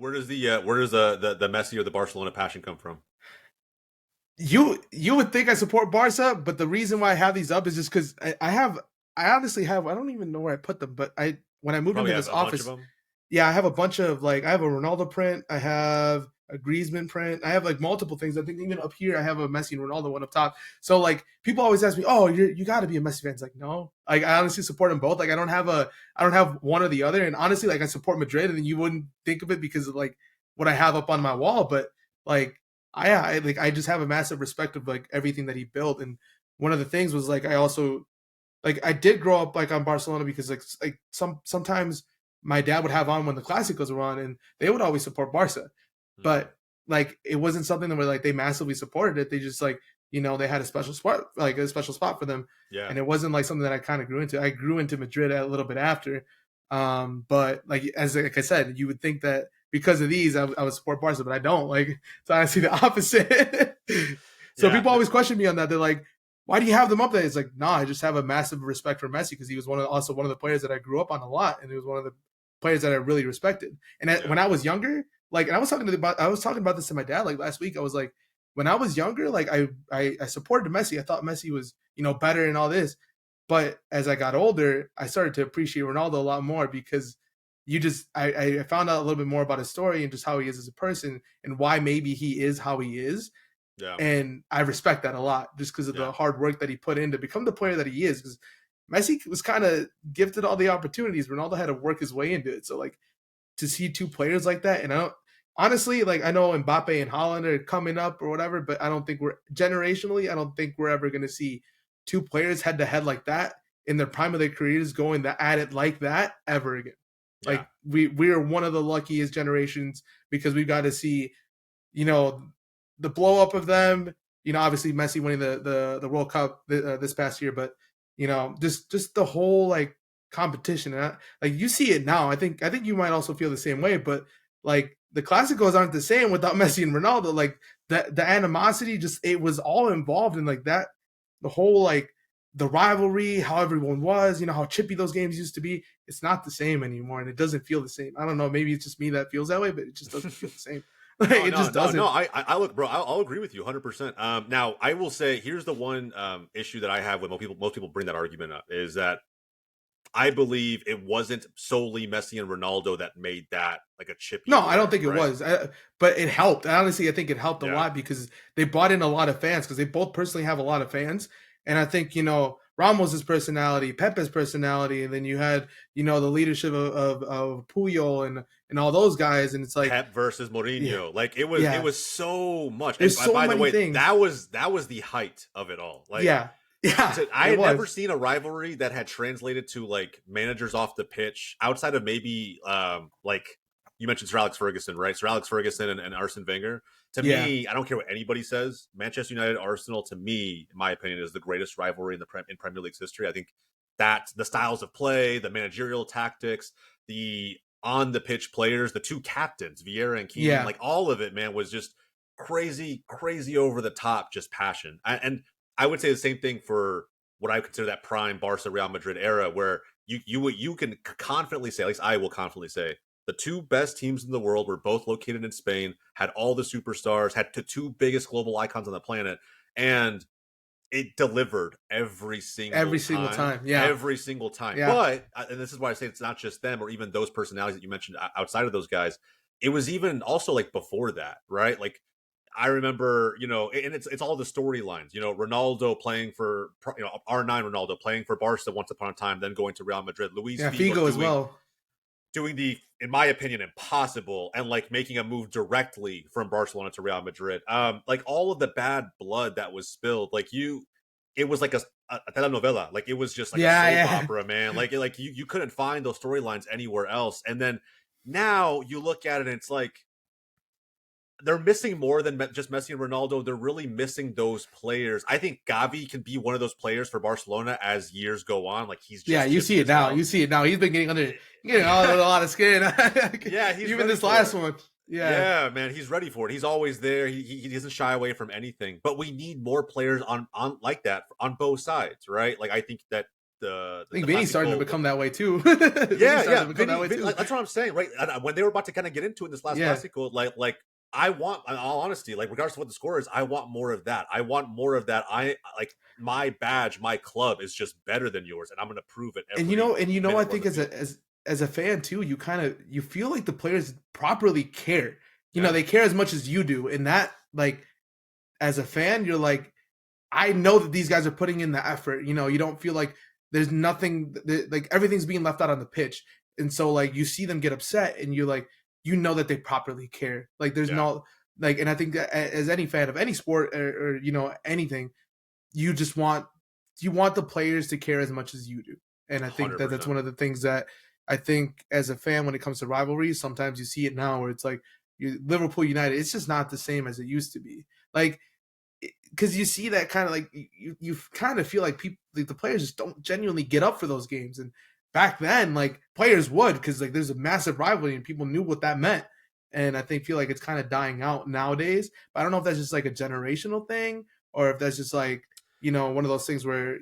where does the Messi or the Barcelona passion come from? You would think I support Barca, but the reason why I have these up is just because I honestly have I don't even know where I put them, but I when I You moved probably into have this a bunch of office, them. yeah, I have a bunch of like I have a Ronaldo print, I have a Griezmann print, I have like multiple things. I think even up here I have a Messi and Ronaldo one up top. So like people always ask me, "Oh, you got to be a Messi fan." It's like no, like I honestly support them both. Like I don't have one or the other. And honestly, like I support Madrid, and you wouldn't think of it because of like what I have up on my wall, but like I just have a massive respect of like everything that he built. And one of the things was like I also like I did grow up like on Barcelona because like sometimes my dad would have on when the Clásicos were on, and they would always support Barca, Hmm. but like it wasn't something that were like they massively supported it. They just like they had a special spot like a special spot for them, Yeah, and it wasn't like something that I kind of grew into. I grew into Madrid a little bit after, but like I said, you would think that because of these I would support Barca, but I don't. Like it's honestly the opposite. So yeah. people always question me on that. They're like, why do you have them up there? It's like, nah, I just have a massive respect for Messi because he was also one of the players that I grew up on a lot, and he was one of the players that I really respected. And Yeah. when I was younger, like, and I was talking about this to my dad like last week. I was like, when I was younger, like I supported Messi. I thought Messi was better and all this, but as I got older, I started to appreciate Ronaldo a lot more because I found out a little bit more about his story and just how he is as a person and why maybe he is how he is, Yeah. and I respect that a lot just because of Yeah. the hard work that he put in to become the player that he is. Because Messi was kind of gifted all the opportunities. Ronaldo had to work his way into it. So like to see two players like that, and I don't honestly like I know Mbappe and Holland are coming up or whatever, but I don't think we're generationally. I don't think we're ever going to see two players head to head like that in their prime of their careers going at it like that ever again. Yeah. Like we are one of the luckiest generations because we got to see you know, the blow up of them. Obviously Messi winning the World Cup this past year, but just the whole like competition. And like you see it now. I think you might also feel the same way, but like the Clásicos aren't the same without Messi and Ronaldo. Like the animosity, just it was all involved in like that. The whole like the rivalry, how everyone was, how chippy those games used to be. It's not the same anymore, and it doesn't feel the same. I don't know. Maybe it's just me that feels that way, but it just doesn't feel the same. Like, No, it no, just no, no. doesn't. I look, bro. I'll agree with you 100%. Now I will say here's the one issue that I have with most people bring that argument up is that I believe it wasn't solely Messi and Ronaldo that made that like a chippy No, I don't era, think it right? was, but it helped. Honestly, I think it helped a Yeah. lot because they brought in a lot of fans because they both personally have a lot of fans, and I think Ramos's personality, Pepe's personality, and then you had the leadership of Puyol and all those guys, and it's like Pep versus yeah, Mourinho. Like it yeah. was so much. And There's so by the many way, things. that was the height of it all. Like Yeah, yeah, I it had never was. seen a rivalry that had translated to like managers off the pitch outside of maybe like you mentioned Sir Alex Ferguson, right? Sir Alex Ferguson and Arsene Wenger. To Yeah, me, I don't care what anybody says. Manchester United Arsenal, to me, in my opinion, is the greatest rivalry in Premier League's history. I think that the styles of play, the managerial tactics, the on the pitch players, the two captains, Vieira and Keane, yeah, like all of it, man, was just crazy, crazy over the top, just passion. And I would say the same thing for what I consider that prime Barca Real Madrid era, where you can confidently say, at least I will confidently say, the two best teams in the world were both located in Spain, had all the superstars, had the two biggest global icons on the planet, and it delivered every single every single time. time. Yeah, Every single time. yeah, But, and this is why I say it's not just them or even those personalities that you mentioned outside of those guys. It was even also like before that, right? Like I remember, and it's all the storylines. Ronaldo playing for R9 Ronaldo playing for Barca once upon a time, then going to Real Madrid. Luis yeah. Figo Figo as well. doing the, in my opinion, impossible and like making a move directly from Barcelona to Real Madrid. Like all of the bad blood that was spilled, it was like a telenovela. Like it was just like a Yeah, soap yeah. opera, man. Like you couldn't find those storylines anywhere else. And then now you look at it and it's like they're missing more than just Messi and Ronaldo. They're really missing those players. I think Gavi can be one of those players for Barcelona as years go on. Like he's Yeah, just you see chippy it as now. hell. You see it now. He's been getting a Yeah, lot of skin. yeah, he's Even ready this for last it. one. Yeah. Yeah, man, he's ready for it. He's always there. He doesn't shy away from anything. But we need more players on like that on both sides, right? Like I think that I think the Vinny's starting to Clasico. become that way too. Yeah, Vinny's starting yeah, to become that way Vinny, too. like, that's what I'm saying, right? And when they were about to kind of get into it in this last Yeah. Clasico, like I want, in all honesty, like regardless of what the score is, I want more of that. I want more of that. I like my badge, my club is just better than yours, and I'm going to prove it every I minute we're on think the field. as a fan too, you feel like the players properly care. Yeah, They care as much as you do, and that like as a fan, you're like, I know that these guys are putting in the effort. You don't feel like there's nothing like everything's being left out on the pitch, and so like you see them get upset, and you're like, that they properly care. Like there's yeah, no like, and I think that as any fan of any sport or anything, you just want the players to care as much as you do. And I think hundred that that's percent. one of the things that I think as a fan when it comes to rivalries, sometimes you see it now where it's like Liverpool United, it's just not the same as it used to be. Like because you see that kind of like you kind of feel like people like the players just don't genuinely get up for those games. And back then, like players would because like there's a massive rivalry and people knew what that meant. And I think feel like it's kind of dying out nowadays. But I don't know if that's just like a generational thing or if that's just like one of those things where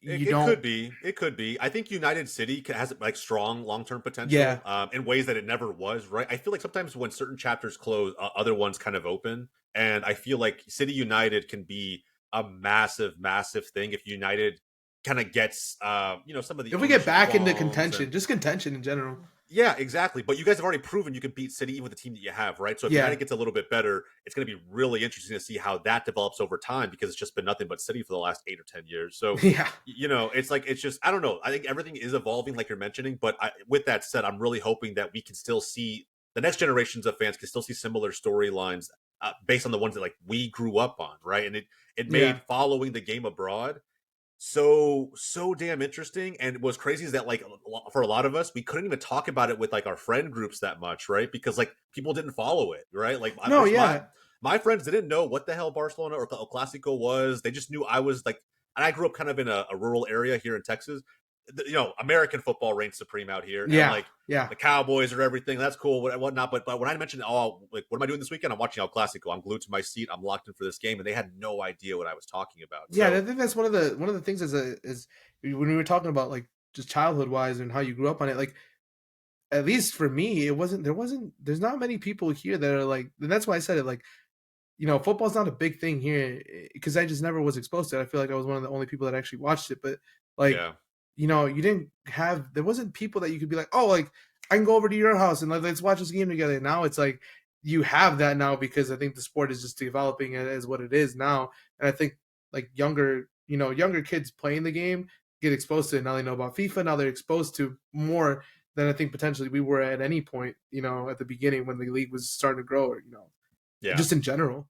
you It don't. could be. It could be. I think United City has like strong long term potential Yeah, in ways that it never was. Right. I feel like sometimes when certain chapters close, other ones kind of open, and I feel like City United can be a massive, massive thing if United kind of gets some of the if we get ownership back into qualms and contention, just contention in general. yeah, exactly. But you guys have already proven you can beat City even with the team that you have, right? So if United Yeah, gets a little bit better, it's going to be really interesting to see how that develops over time because it's just been nothing but City for the last 8 or 10 years. So, yeah, it's like it's just I don't know. I think everything is evolving, like you're mentioning. But with that said, I'm really hoping that we can still see the next generations of fans can still see similar storylines based on the ones that like we grew up on, right? And it yeah. made following the game abroad so damn interesting. And what's crazy is that like for a lot of us we couldn't even talk about it with like our friend groups that much, right? Because like people didn't follow it, right? Like No, yeah, my friends didn't know what the hell Barcelona or Clasico was. They just knew I was like, and I grew up kind of in a rural area here in Texas. American football reigns supreme out here, and yeah, like yeah. the Cowboys are everything. That's cool, whatnot. But when I mentioned, oh, like what am I doing this weekend? I'm watching El Clasico. I'm glued to my seat. I'm locked in for this game, and they had no idea what I was talking about. Yeah, and I So think that's one of the things is when we were talking about like just childhood wise and how you grew up on it. Like at least for me, there's not many people here that are like, and that's why I said it. Like football's not a big thing here because I just never was exposed to it. I feel like I was one of the only people that actually watched it. But like yeah, you didn't have there wasn't people that you could be like, oh, like I can go over to your house and like let's watch this game together. Now it's like you have that now because I think the sport is just developing as what it is now, and I think like younger kids playing the game get exposed to it. Now they know about FIFA. Now they're exposed to more than I think potentially we were at any point. At the beginning when the league was starting to grow, or yeah. just in general.